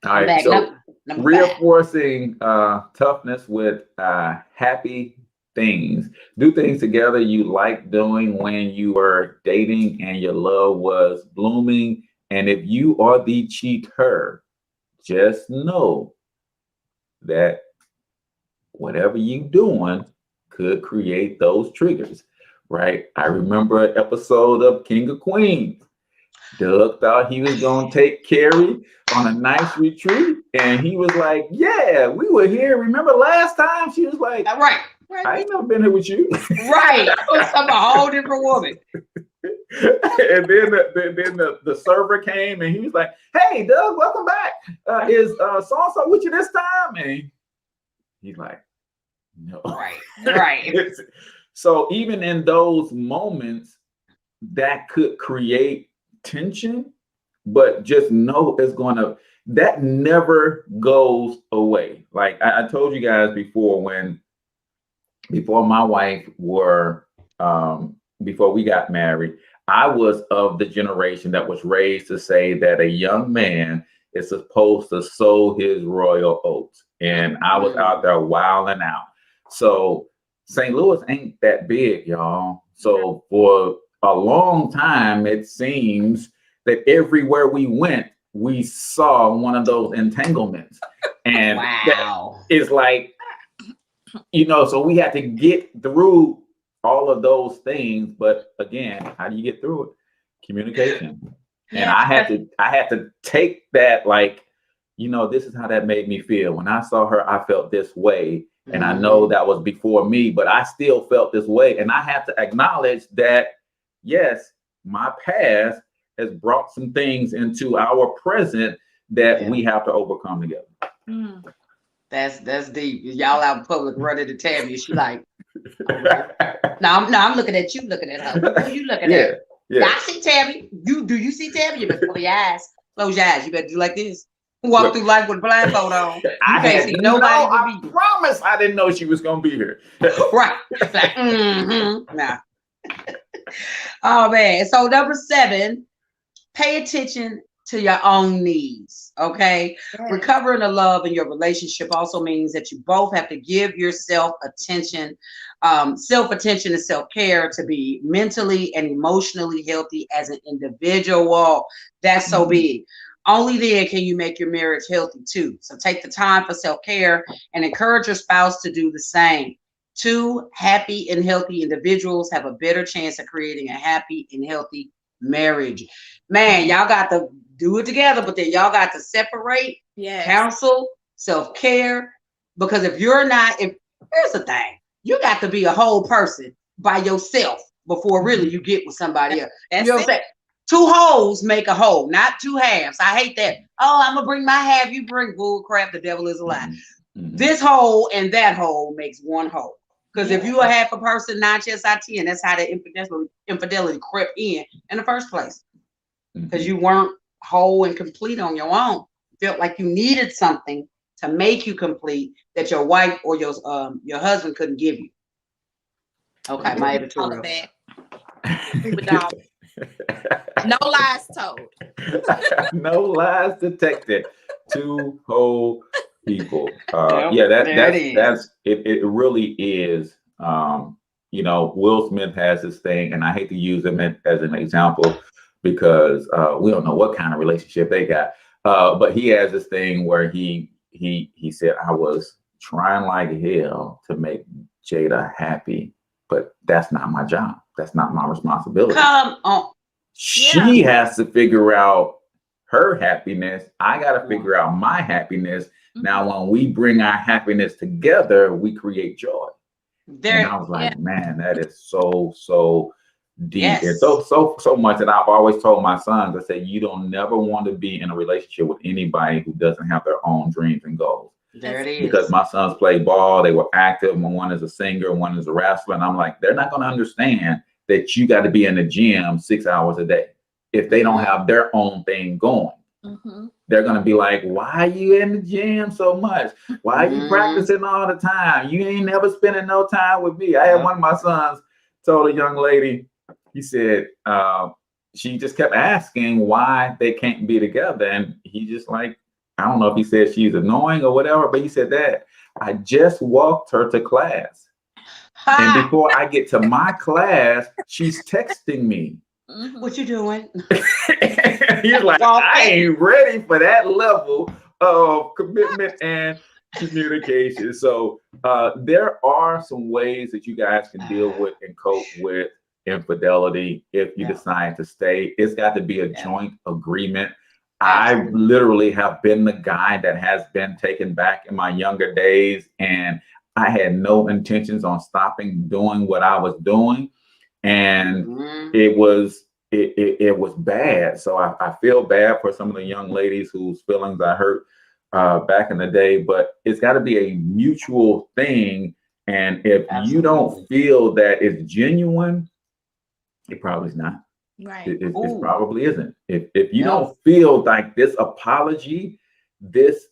[SPEAKER 1] right.
[SPEAKER 2] Back.
[SPEAKER 1] So
[SPEAKER 2] Number
[SPEAKER 1] reinforcing toughness with happy things. Do things together you like doing when you were dating and your love was blooming. And if you are the cheater, just know that whatever you doing could create those triggers, right? I remember an episode of King of Queens. Doug thought he was going to take Carrie on a nice retreat. And he was like, yeah, we were here. Remember last time? She was like,
[SPEAKER 2] right.
[SPEAKER 1] I ain't never been here with you.
[SPEAKER 2] Right. I'm a whole different woman.
[SPEAKER 1] And then the server came and he was like, hey, Doug, welcome back. Is so-and-so with you this time? And he's like, no.
[SPEAKER 2] Right.
[SPEAKER 1] So even in those moments, that could create tension, but just know it's that never goes away. Like I told you guys before, before my wife before we got married, I was of the generation that was raised to say that a young man is supposed to sow his royal oats. And I was out there wilding out. So St. Louis ain't that big, y'all. So for a long time, it seems that everywhere we went, we saw one of those entanglements. And
[SPEAKER 2] wow.
[SPEAKER 1] It's like, so we had to get through all of those things. But again, how do you get through it? Communication. And I had to take that, like, this is how that made me feel. When I saw her, I felt this way. And I know that was before me, but I still felt this way. And I have to acknowledge that, yes, my past has brought some things into our present that we have to overcome together.
[SPEAKER 2] Mm. That's deep. Y'all out in public running to Tabby. She like, no, I'm looking at you, looking at her. Who you looking at? Yeah. I see Tabby. Do you see Tabby? You better close your eyes. Close your eyes. You better do like this. Walk through life with a blindfold on. You can't see nobody.
[SPEAKER 1] I promise I didn't know she was gonna be here.
[SPEAKER 2] Right. Like, nah. Oh man. So number 7, pay attention to your own needs. Okay. Yes. Recovering the love in your relationship also means that you both have to give yourself attention, self-attention and self-care to be mentally and emotionally healthy as an individual. That's so big. Only then can you make your marriage healthy too. So take the time for self-care and encourage your spouse to do the same. 2 happy and healthy individuals have a better chance of creating a happy and healthy marriage. Man, y'all got to do it together, but then y'all got to separate, counsel, self-care. Because if here's the thing, you got to be a whole person by yourself before really you get with somebody else. You know what I'm saying? 2 wholes make a whole, not 2 halves. I hate that. Oh, I'm gonna bring my half, you bring bull crap. The devil is a lie. Mm-hmm. This whole and that whole makes one whole. Because if you are half a person, 9 chances out of 10, that's how the infidelity crept in the first place. Because you weren't whole and complete on your own. Felt like you needed something to make you complete that your wife or your husband couldn't give you. Okay, my editorial.
[SPEAKER 5] No lies told.
[SPEAKER 1] No lies detected. 2 whole people. That's it really is. Will Smith has this thing, and I hate to use him as an example because we don't know what kind of relationship they got. But he has this thing where he said, I was trying like hell to make Jada happy, but that's not my job. That's not my responsibility.
[SPEAKER 2] Come on.
[SPEAKER 1] She has to figure out her happiness. I got to figure out my happiness. Now, when we bring our happiness together, we create joy. And I was like, man, that is so deep. And so much. And I've always told my sons, I said, you don't never want to be in a relationship with anybody who doesn't have their own dreams and goals.
[SPEAKER 2] There it is.
[SPEAKER 1] Because my sons play ball, they were active. One is a singer, one is a wrestler. And I'm like, they're not going to understand that you got to be in the gym 6 hours a day. if they don't have their own thing going. They're going to be like, why are you in the gym so much? Why are you practicing all the time? You ain't never spending no time with me. I had one of my sons told a young lady, he said, she just kept asking why they can't be together. And he just like, I don't know if he said she's annoying or whatever, but he said that I just walked her to class. And before I get to my class, she's texting me.
[SPEAKER 2] What you doing?
[SPEAKER 1] He's like, I ain't ready for that level of commitment and communication. So there are some ways that you guys can deal with and cope with infidelity if you decide to stay. It's got to be a joint agreement. I literally have been the guy that has been taken back in my younger days, and I had no intentions on stopping doing what I was doing. And it was bad. So I feel bad for some of the young ladies whose feelings I hurt back in the day, but it's got to be a mutual thing. And if you don't feel that it's genuine, it probably is not.
[SPEAKER 5] Right.
[SPEAKER 1] It probably isn't. If you don't feel like this apology, this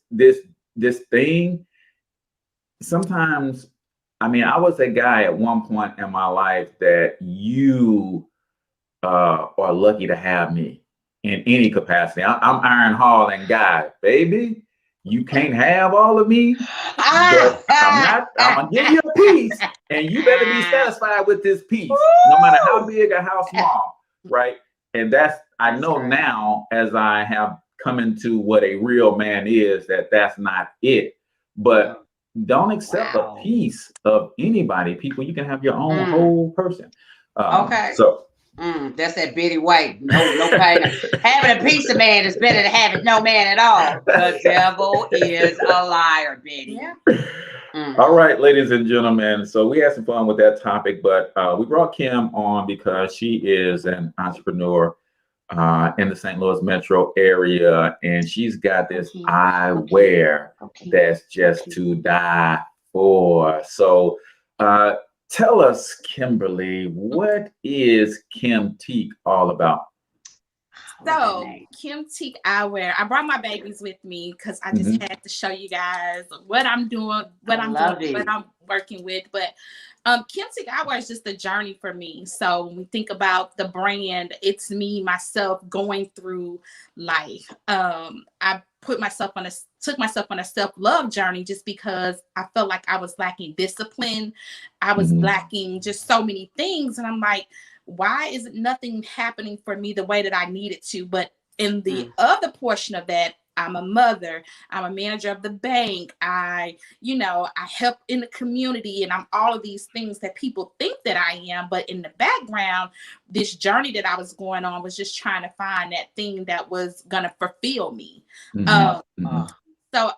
[SPEAKER 1] thing, sometimes, I mean, I was a guy at one point in my life that you are lucky to have me in any capacity. I'm Iron Hall and Guy, baby. You can't have all of me, but I'm gonna give you a piece, and you better be satisfied with this piece, no matter how big or how small, right? And I know now, as I have come into what a real man is, that's not it. But don't accept a piece of anybody. People, you can have your own whole person. So
[SPEAKER 2] that's that Betty White. No pain. Having a piece of man is better than having no man at all. The devil is a liar, Betty.
[SPEAKER 1] All right, ladies and gentlemen. So we had some fun with that topic, but we brought Kim on because she is an entrepreneur in the St. Louis metro area, and she's got this eyewear that's just to die for. So tell us, Kimberly, what is Kimtique all about?
[SPEAKER 5] So Kimtique Eyewear, I brought my babies with me because I just had to show you guys what I'm doing, what I'm working with. But Kimtique Eyewear is just a journey for me. So when we think about the brand, it's me, myself going through life. I took myself on a self-love journey just because I felt like I was lacking discipline. I was lacking just so many things. And I'm like, why isn't nothing happening for me the way that I need it to? But in the other portion of that, I'm a mother, I'm a manager of the bank, I help in the community, and I'm all of these things that people think that I am. But in the background, this journey that I was going on was just trying to find that thing that was going to fulfill me. So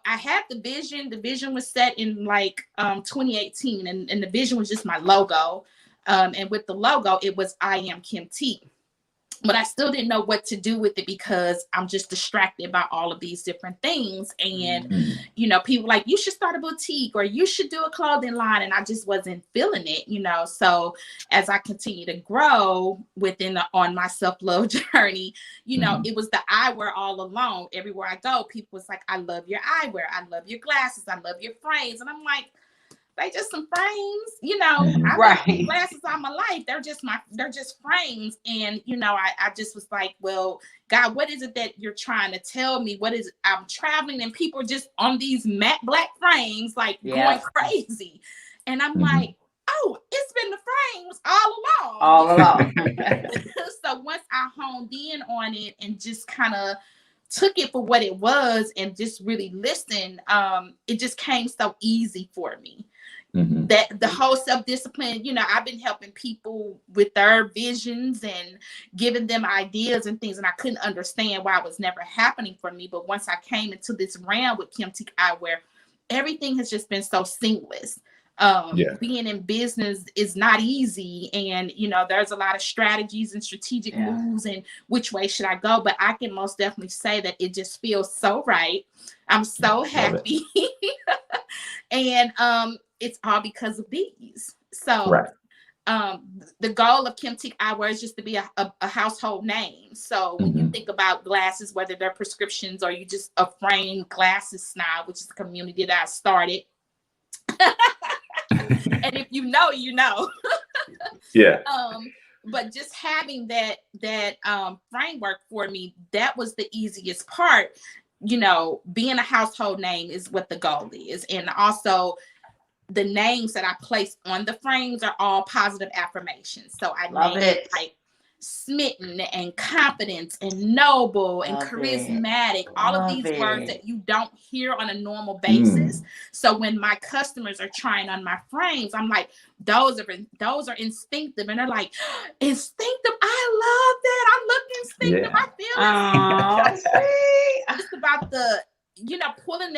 [SPEAKER 5] I had the vision. The vision was set in 2018, and the vision was just my logo. And with the logo, it was I am Kimtique. But I still didn't know what to do with it because I'm just distracted by all of these different things. And, people like, you should start a boutique or you should do a clothing line. And I just wasn't feeling it, So as I continue to grow on my self-love journey, it was the eyewear all along. Everywhere I go, people was like, I love your eyewear. I love your glasses. I love your frames. And I'm like, they just some frames, I wear glasses all my life. They're just frames. And, I just was like, well, God, what is it that you're trying to tell me? What is it? I'm traveling and people are just on these matte black frames, going crazy. And I'm like, oh, it's been the frames all along. So once I honed in on it and just kind of took it for what it was and just really listened, it just came so easy for me. That the whole self-discipline, I've been helping people with their visions and giving them ideas and things, and I couldn't understand why it was never happening for me. But once I came into this realm with Kimtique Eyewear, everything has just been so seamless. Being in business is not easy, and there's a lot of strategies and strategic moves and which way should I go, but I can most definitely say that it just feels so right. I'm so happy. And it's all because of these. So the goal of Kimtique Eyewear is just to be a household name. So when you think about glasses, whether they're prescriptions or you just a framed glasses snob, which is a community that I started. And if you know, you know.
[SPEAKER 1] Yeah.
[SPEAKER 5] But just having that framework for me, that was the easiest part. You know, being a household name is what the goal is. And also the names that I place on the frames are all positive affirmations. So I
[SPEAKER 2] Love
[SPEAKER 5] name
[SPEAKER 2] it.
[SPEAKER 5] like smitten and confidence and noble and
[SPEAKER 2] Love
[SPEAKER 5] charismatic, all of these words that you don't hear on a normal basis. So when my customers are trying on my frames, I'm like, those are instinctive, and they're like, instinctive. I love that. I look instinctive. I feel
[SPEAKER 2] Oh,
[SPEAKER 5] it's about the, you know, pulling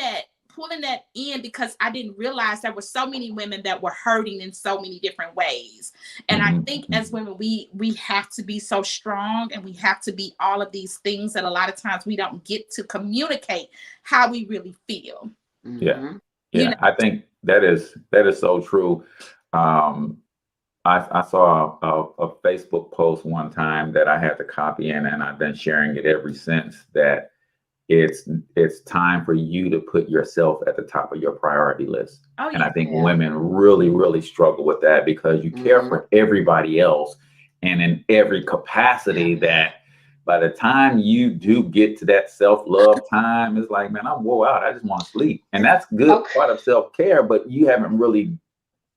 [SPEAKER 5] that in, because I didn't realize there were so many women that were hurting in so many different ways. And I think as women, we have to be so strong, and we have to be all of these things that a lot of times we don't get to communicate how we really feel.
[SPEAKER 1] Yeah.
[SPEAKER 5] You know?
[SPEAKER 1] I think that is so true. I saw a Facebook post one time that I had to copy in, and I've been sharing it ever since, that it's time for you to put yourself at the top of your priority list. And I think women really, really struggle with that, because you care for everybody else, and in every capacity, that by the time you do get to that self-love time, it's like, man, I'm wore out. I just want to sleep. And that's good part of self-care, but you haven't really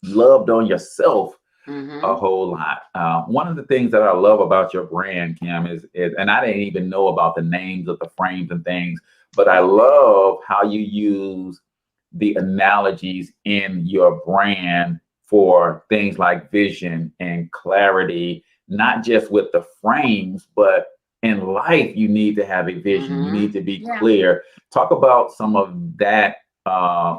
[SPEAKER 1] loved on yourself a whole lot. One of the things that I love about your brand, Kim, is, and I didn't even know about the names of the frames and things, but I love how you use the analogies in your brand for things like vision and clarity, not just with the frames, but in life, you need to have a vision. You need to be clear. Talk about some of that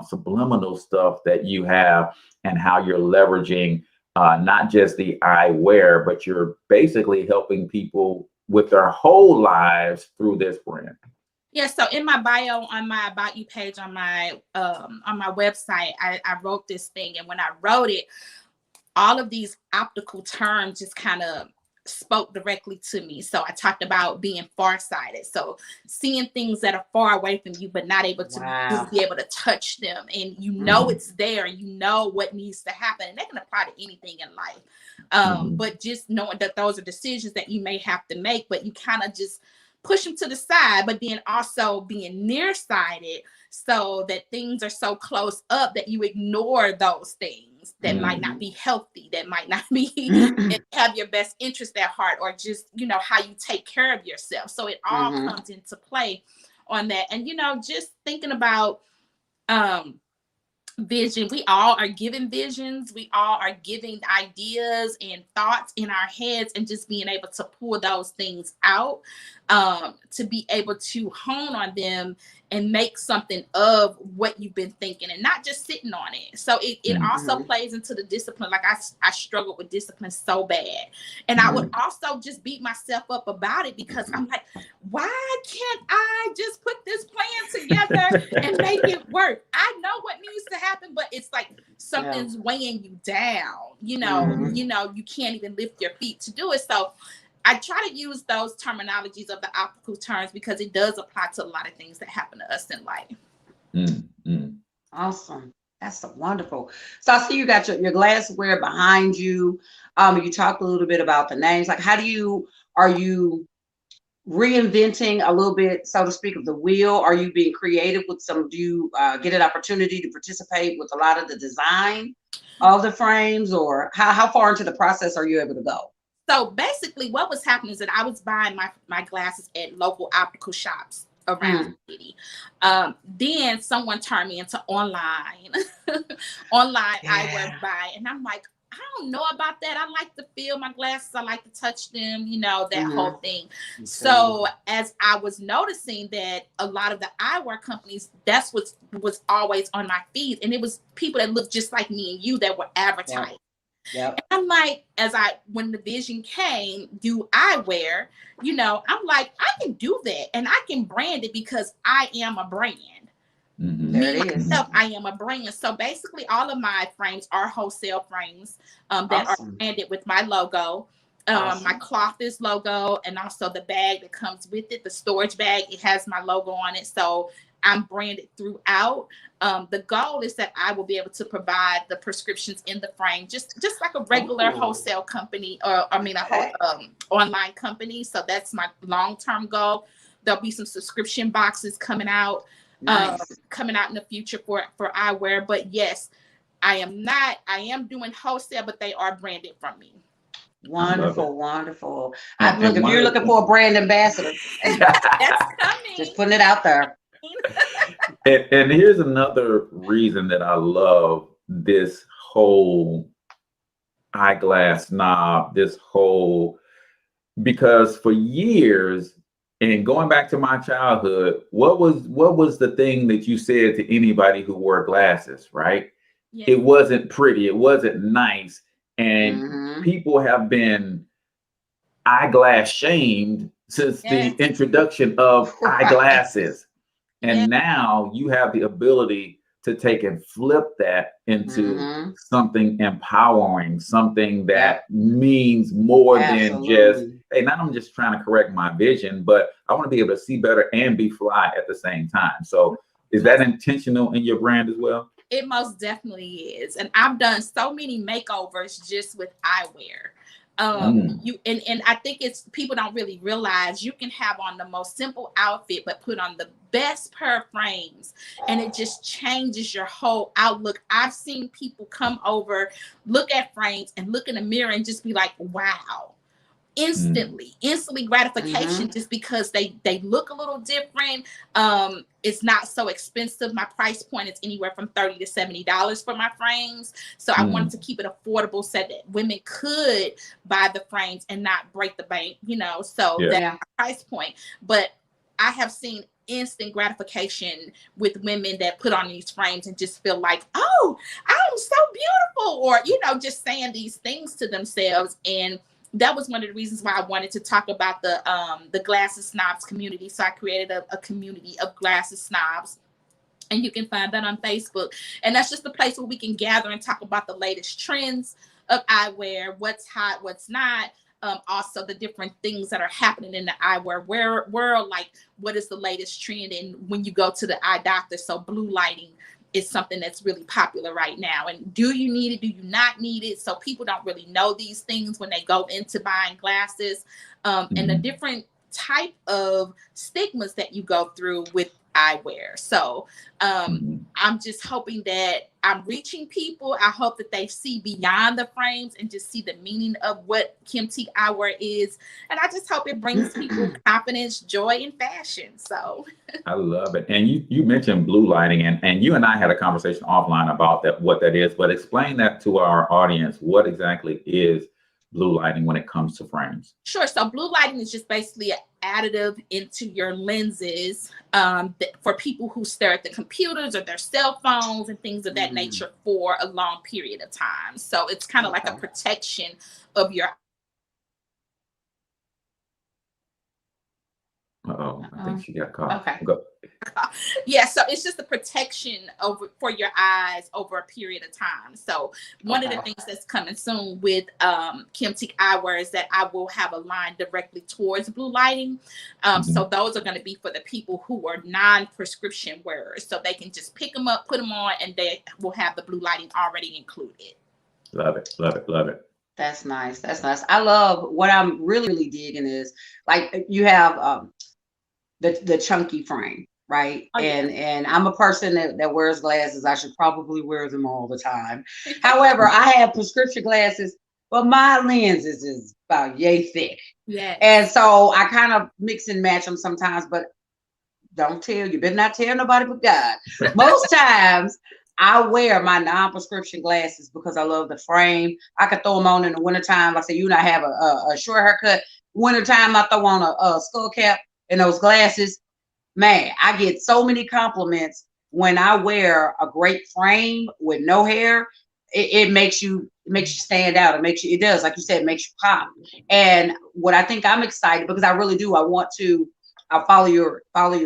[SPEAKER 1] subliminal stuff that you have, and how you're leveraging not just the eyewear, but you're basically helping people with their whole lives through this brand.
[SPEAKER 5] Yeah, so in my bio on my About You page on my website, I wrote this thing, and when I wrote it, all of these optical terms just kind of spoke directly to me. So I talked about being farsighted, so seeing things that are far away from you, but not able to just be able to touch them, and you know it's there, and you know what needs to happen, and that can apply to anything in life. But just knowing that those are decisions that you may have to make, but you kind of just push them to the side, but then also being nearsighted, so that things are so close up that you ignore those things that might not be healthy, that might not be have your best interest at heart, or just, you know, how you take care of yourself. So it all comes into play on that. And, you know, just thinking about vision, we all are given visions, we all are giving ideas and thoughts in our heads, and just being able to pull those things out, to be able to hone on them and make something of what you've been thinking, and not just sitting on it. So it also plays into the discipline. Like I struggled with discipline so bad, and I would also just beat myself up about it, because I'm like, why can't I just put this plan together and make it work? I know what needs to happen, but it's like something's weighing you down. You know, you can't even lift your feet to do it. So I try to use those terminologies of the optical terms, because it does apply to a lot of things that happen to us in life.
[SPEAKER 2] Awesome. That's wonderful. So I see you got your glassware behind you. You talked a little bit about the names. Like, are you reinventing a little bit, so to speak, of the wheel? Are you being creative with do you get an opportunity to participate with a lot of the design of the frames, or how far into the process are you able to go?
[SPEAKER 5] So basically what was happening is that I was buying my glasses at local optical shops around the city. Then someone turned me into online eyewear buy. And I'm like, I don't know about that. I like to feel my glasses. I like to touch them, you know, that whole thing. Okay. So as I was noticing that a lot of the eyewear companies, that's what was always on my feed. And it was people that looked just like me and you that were advertising. Yep. And I'm like, when the vision came, do eyewear, you know, I'm like, I can do that, and I can brand it because I am a brand.
[SPEAKER 2] There
[SPEAKER 5] Me
[SPEAKER 2] it is.
[SPEAKER 5] myself, I am a brand. So basically, all of my frames are wholesale frames that are
[SPEAKER 2] Awesome.
[SPEAKER 5] branded with my logo. My
[SPEAKER 2] Awesome.
[SPEAKER 5] cloth is logo, and also the bag that comes with it, the storage bag, it has my logo on it. So I'm branded throughout. The goal is that I will be able to provide the prescriptions in the frame, just like a regular
[SPEAKER 2] Ooh.
[SPEAKER 5] wholesale company, or I mean, a whole online company. So that's my long-term goal. There'll be some subscription boxes coming out.
[SPEAKER 2] Nice.
[SPEAKER 5] Coming out in the future for eyewear. But yes, I am doing wholesale, but they are branded from me.
[SPEAKER 2] Wonderful, wonderful.
[SPEAKER 1] And
[SPEAKER 2] Look, if
[SPEAKER 1] one
[SPEAKER 2] you're
[SPEAKER 1] of
[SPEAKER 2] looking
[SPEAKER 1] the-
[SPEAKER 2] for a brand ambassador,
[SPEAKER 5] That's coming.
[SPEAKER 2] just putting it out there.
[SPEAKER 1] and here's another reason that I love this whole eyeglass snob, because for years, and going back to my childhood, what was the thing that you said to anybody who wore glasses, right?
[SPEAKER 5] Yeah.
[SPEAKER 1] It wasn't pretty, it wasn't nice, and
[SPEAKER 2] Mhm.
[SPEAKER 1] people have been eyeglass shamed since
[SPEAKER 5] Yes.
[SPEAKER 1] the introduction of
[SPEAKER 2] Right.
[SPEAKER 1] eyeglasses. And
[SPEAKER 5] Yes.
[SPEAKER 1] now you have the ability to take and flip that into
[SPEAKER 2] Mhm.
[SPEAKER 1] something empowering, something that means more than just,
[SPEAKER 2] Absolutely.
[SPEAKER 1] hey, now I'm just trying to correct my vision, but I want to be able to see better and be fly at the same time. So is that intentional in your brand as well?
[SPEAKER 5] It most definitely is. And I've done so many makeovers just with eyewear. And I think it's people don't really realize you can have on the most simple outfit, but put on the best pair of frames, and it just changes your whole outlook. I've seen people come over, look at frames, and look in the mirror and just be like, wow. Instantly gratification, just because they look a little different. It's not so expensive. My price point is anywhere from $30 to $70 for my frames, so I wanted to keep it affordable so that women could buy the frames and not break the bank, so that's my price point. But I have seen instant gratification with women that put on these frames and just feel like, oh, I'm so beautiful, or just saying these things to themselves. And that was one of the reasons why I wanted to talk about the glasses snobs community. So I created a community of glasses snobs, and you can find that on Facebook. And that's just a place where we can gather and talk about the latest trends of eyewear, what's hot, what's not. Also the different things that are happening in the eyewear world, like what is the latest trend, and when you go to the eye doctor. So blue lighting is something that's really popular right now. And do you need it? Do you not need it? So people don't really know these things when they go into buying glasses, and the different type of stigmas that you go through with eyewear. So I'm just hoping that I'm reaching people. I hope that they see beyond the frames and just see the meaning of what Kimtique Eyewear is. And I just hope it brings people confidence, joy, and fashion. So
[SPEAKER 1] I love it. And you mentioned blue lighting, and you and I had a conversation offline about that, what that is, but explain that to our audience. What exactly is blue lighting when it comes to frames?
[SPEAKER 5] Sure. So blue lighting is just basically an additive into your lenses for people who stare at the computers or their cell phones and things of that nature for a long period of time. So it's kind of like a protection of your.
[SPEAKER 1] I think she got caught.
[SPEAKER 5] Okay.
[SPEAKER 1] Go.
[SPEAKER 5] Yeah, so it's just a protection for your eyes over a period of time. So one of the things that's coming soon with Kimtique Eyewear is that I will have a line directly towards blue lighting. So those are going to be for the people who are non-prescription wearers, so they can just pick them up, put them on, and they will have the blue lighting already included.
[SPEAKER 1] Love it, love it, love it.
[SPEAKER 2] That's nice. That's nice. I love what I'm really digging is like you have the chunky frame. Right. And I'm a person that wears glasses. I should probably wear them all the time. However, I have prescription glasses, but my lenses is about yay thick.
[SPEAKER 5] Yeah.
[SPEAKER 2] And so I kind of mix and match them sometimes, but you better not tell nobody but God. Most times I wear my non-prescription glasses because I love the frame. I could throw them on in the wintertime. Like I say, I have a short haircut. Wintertime, I throw on a skull cap and those glasses. Man, I get so many compliments when I wear a great frame with no hair. It makes you stand out. It does, like you said, it makes you pop. And what I think I'm excited because I really do. I want to I'll follow your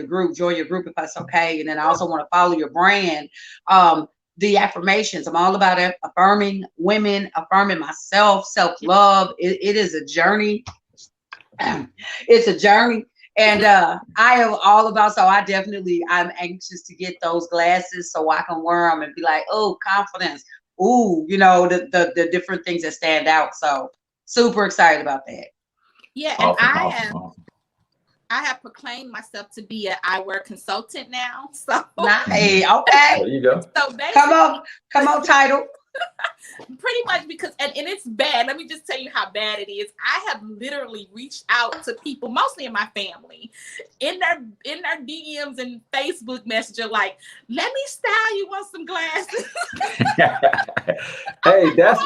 [SPEAKER 2] group, join your group if that's okay. And then I also want to follow your brand. The affirmations. I'm all about affirming women, affirming myself, self-love. It is a journey. It's a journey. And I am all about, so I'm anxious to get those glasses so I can wear them and be like, oh, confidence. Ooh, the different things that stand out. So super excited about that.
[SPEAKER 5] Yeah,
[SPEAKER 1] Awesome,
[SPEAKER 5] and I have proclaimed myself to be an eyewear consultant now. So
[SPEAKER 2] nice. Okay.
[SPEAKER 1] There you go.
[SPEAKER 5] So basically,
[SPEAKER 2] come on, title.
[SPEAKER 5] Pretty much because and it's bad. Let me just tell you how bad it is. I have literally reached out to people, mostly in my family, in their DMs and Facebook Messenger, like, let me style you on some glasses.
[SPEAKER 1] Hey, that's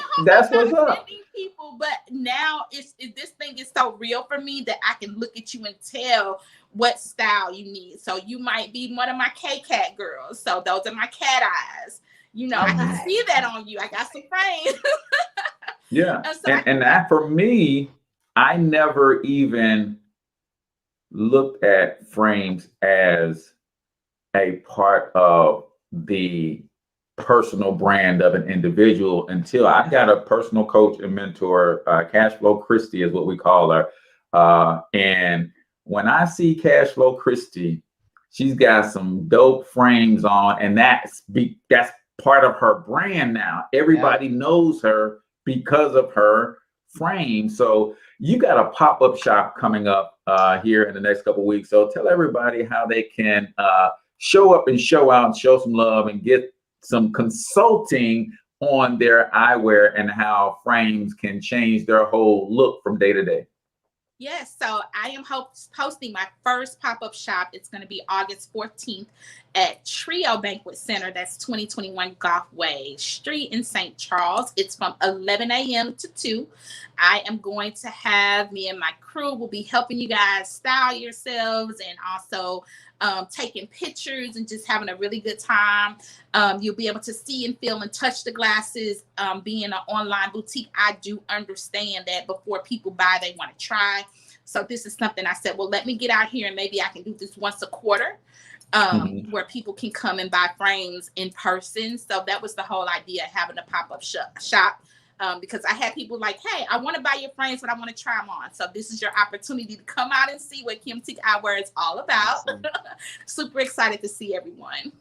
[SPEAKER 1] what's up.
[SPEAKER 5] People, but now this thing is so real for me that I can look at you and tell what style you need. So you might be one of my K-Cat girls. So those are my cat eyes. I can see that on you. I got some frames.
[SPEAKER 1] Yeah. And that for me, I never even looked at frames as a part of the personal brand of an individual until I got a personal coach and mentor, Cashflow Christie is what we call her. And when I see Cashflow Christie, she's got some dope frames on, and that's part of her brand now. Everybody knows her because of her frame. So you got a pop-up shop coming up here in the next couple of weeks. So tell everybody how they can show up and show out and show some love and get some consulting on their eyewear and how frames can change their whole look from day to day.
[SPEAKER 5] Yes, so I am hosting my first pop-up shop. It's going to be August 14th at Trio Banquet Center. That's 2021 Golf Way Street in St. Charles. It's from 11 a.m. to 2. I am going to have me and my crew will be helping you guys style yourselves and also taking pictures and just having a really good time. You'll be able to see and feel and touch the glasses. Being an online boutique, I do understand that before people buy, they want to try. So this is something I said, well, let me get out here and maybe I can do this once a quarter where people can come and buy frames in person. So that was the whole idea of having a pop-up shop. Because I had people like, hey, I want to buy your frames, but I want to try them on. So this is your opportunity to come out and see what Kimtique Eyewear is all about. Awesome. Super excited to see everyone.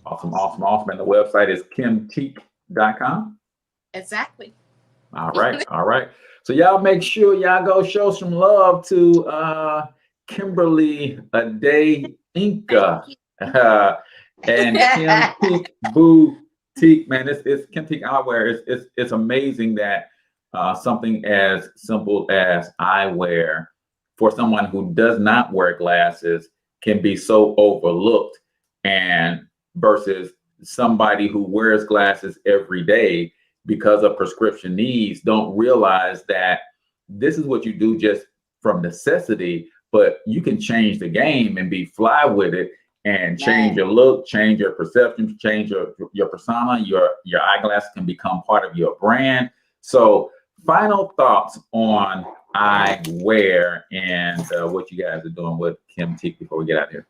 [SPEAKER 1] Awesome. And the website is kimtique.com.
[SPEAKER 5] Exactly.
[SPEAKER 1] All right. So y'all make sure y'all go show some love to Kimberly Adeyinka and Kimtique Boutique. Man, it's Kimtique Eyewear. It's amazing that something as simple as eyewear for someone who does not wear glasses can be so overlooked, and versus somebody who wears glasses every day because of prescription needs don't realize that this is what you do just from necessity, but you can change the game and be fly with it and change your look, change your perception, change your persona. Your eyeglasses can become part of your brand. So final thoughts on eyewear and what you guys are doing with Kimtique before we get out of here.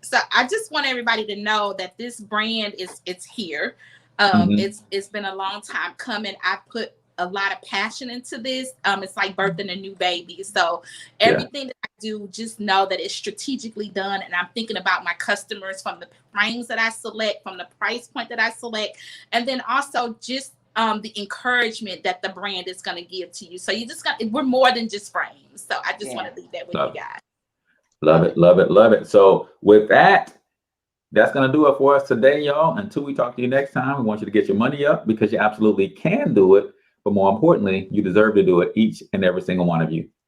[SPEAKER 5] So I just want everybody to know that this brand it's here. It's been a long time coming. I put a lot of passion into this. It's like birthing a new baby. So everything that I do, just know that it's strategically done. And I'm thinking about my customers from the frames that I select, from the price point that I select, and then also just the encouragement that the brand is going to give to you. So we're more than just frames. So I just want to leave that with you guys.
[SPEAKER 1] Love it. So with that, that's going to do it for us today, y'all. Until we talk to you next time, we want you to get your money up because you absolutely can do it. But more importantly, you deserve to do it, each and every single one of you.